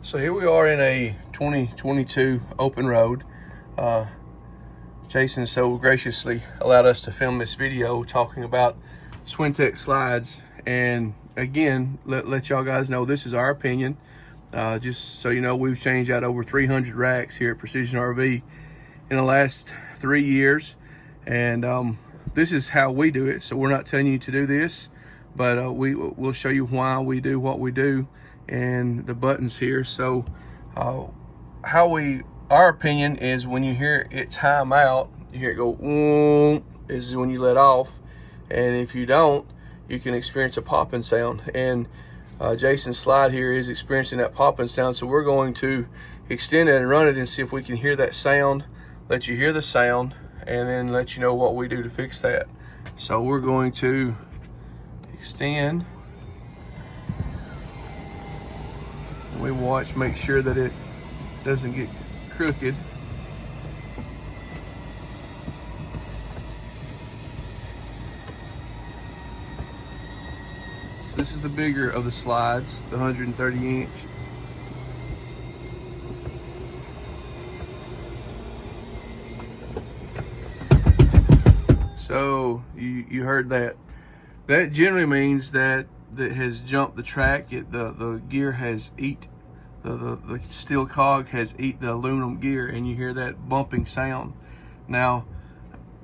So here we are in a 2022 open road. Jason so graciously allowed us to film this video talking about Schwintek slides. And again, let y'all guys know this is our opinion. Just so you know, we've changed out over 300 racks here at Precision RV in the last 3 years. And this is how we do it. So we're not telling you to do this, but we'll show you why we do what we do and the buttons here. So our opinion is when you hear it time out, you hear it go is when you let off, and if you don't, you can experience a popping sound. And Jason's slide here is experiencing that popping sound, so we're going to extend it and run it and see if we can hear that sound, let you hear the sound, and then let you know what we do to fix that. So we're going to extend. We watch, make sure that it doesn't get crooked. So this is the bigger of the slides, the 130 inch. So you heard that. That generally means that has jumped the track. The gear has the steel cog has eat the aluminum gear, and you hear that bumping sound. Now,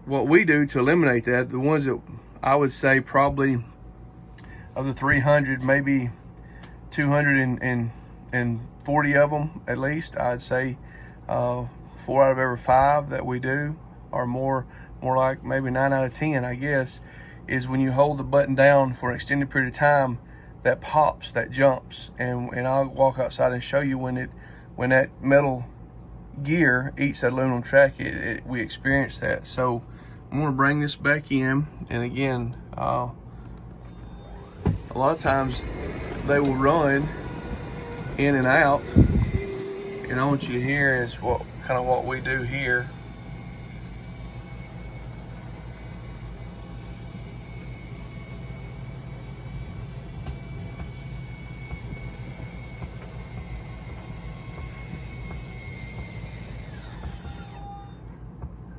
what we do to eliminate that, the ones that I would say probably of the 300, maybe 240 of them at least, I'd say 4 out of every 5 that we do, or more like maybe 9 out of 10, I guess, is when you hold the button down for an extended period of time, that pops, that jumps. And I'll walk outside and show you when that metal gear eats that aluminum track, we experience that. So I'm gonna bring this back in, and again, a lot of times they will run in and out, and I want you to hear is what we do here.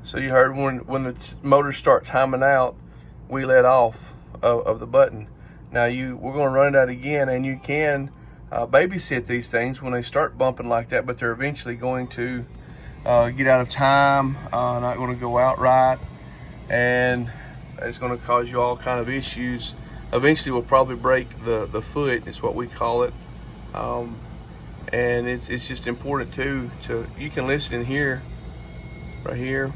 So you heard when the motors start timing out, we let off of the button. Now we're going to run it out again, and you can babysit these things when they start bumping like that, but they're eventually going to get out of time, not going to go out right, and it's going to cause you all kind of issues. Eventually we'll probably break the foot, is what we call it. And it's just important too, you can listen in here, right here.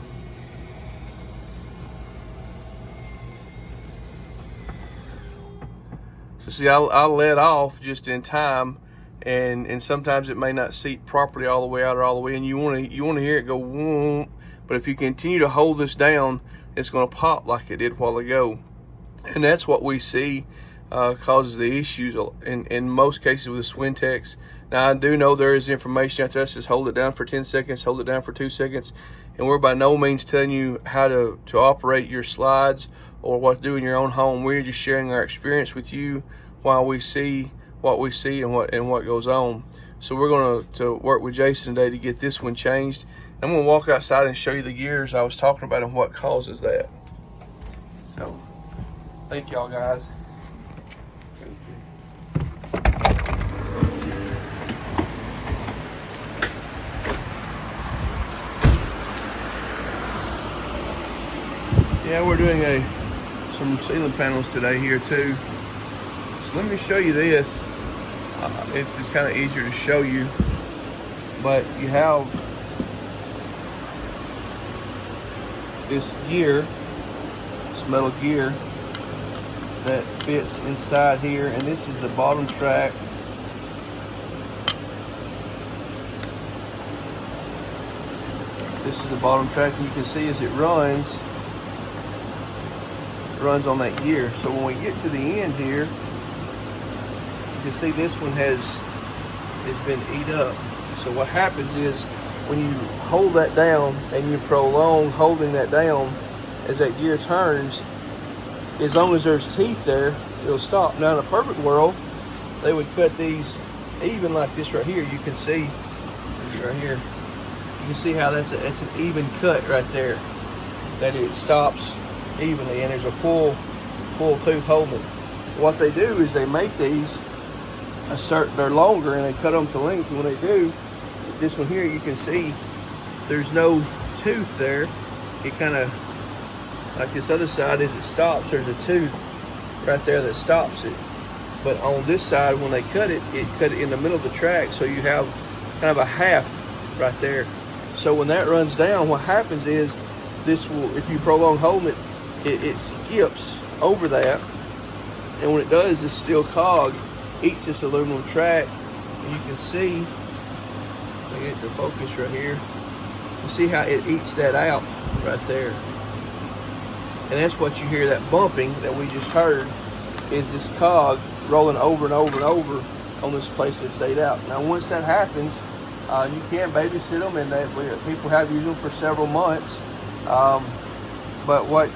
So see, I'll let off just in time, and sometimes it may not seat properly all the way out or all the way in. You want to hear it go whoom, but if you continue to hold this down, it's going to pop like it did a while ago, and that's what we see causes the issues in most cases with the Schwintek's. Now I do know there is information out there that says hold it down for 10 seconds, hold it down for 2 seconds, and we're by no means telling you how to operate your slides or what to do in your own home. We're just sharing our experience with you while we see what we see and what goes on. So we're going to work with Jason today to get this one changed. I'm going to walk outside and show you the gears I was talking about and what causes that. So thank y'all guys. Yeah, we're doing some ceiling panels today here too. So let me show you this. It's just kind of easier to show you, but you have this gear, this metal gear that fits inside here, and this is the bottom track. This is the bottom track, and you can see as it runs on that gear. So when we get to the end here, you can see this one has been eat up. So what happens is when you hold that down and you prolong holding that down as that gear turns, as long as there's teeth there, it'll stop. Now in a perfect world, they would cut these even like this right here, you can see right here, you can see how it's an even cut right there, that it stops evenly, and there's a full tooth holding it. What they do is they make these they're longer and they cut them to length. And when they do, this one here, you can see there's no tooth there. It kind of, like this other side, as it stops, there's a tooth right there that stops it. But on this side, when they cut it in the middle of the track, so you have kind of a half right there. So when that runs down, what happens is this will, if you prolong holding it, it skips over that. And when it does, this steel cog eats this aluminum track. And you can see, let me get the focus right here. You see how it eats that out right there. And that's what you hear, that bumping that we just heard, is this cog rolling over and over and over on this place that's ate out. Now once that happens, you can babysit them, and people have used them for several months. But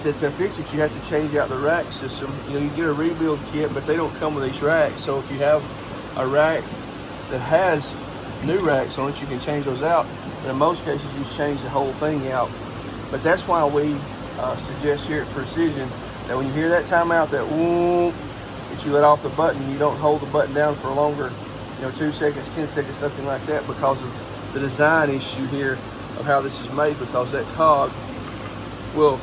to fix it, you have to change out the rack system. You know, you get a rebuild kit, but they don't come with these racks. So if you have a rack that has new racks on it, you can change those out. And in most cases, you just change the whole thing out. But that's why we suggest here at Precision that when you hear that timeout, that whoop, that you let off the button, you don't hold the button down for longer, 2 seconds, 10 seconds, something like that, because of the design issue here of how this is made, because that cog will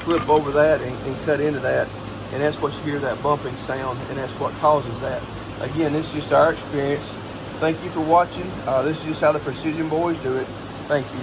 flip over that and cut into that, and that's what you hear, that bumping sound, and that's what causes that. Again, this is just our experience. Thank you for watching. This is just how the Precision boys do it. Thank you.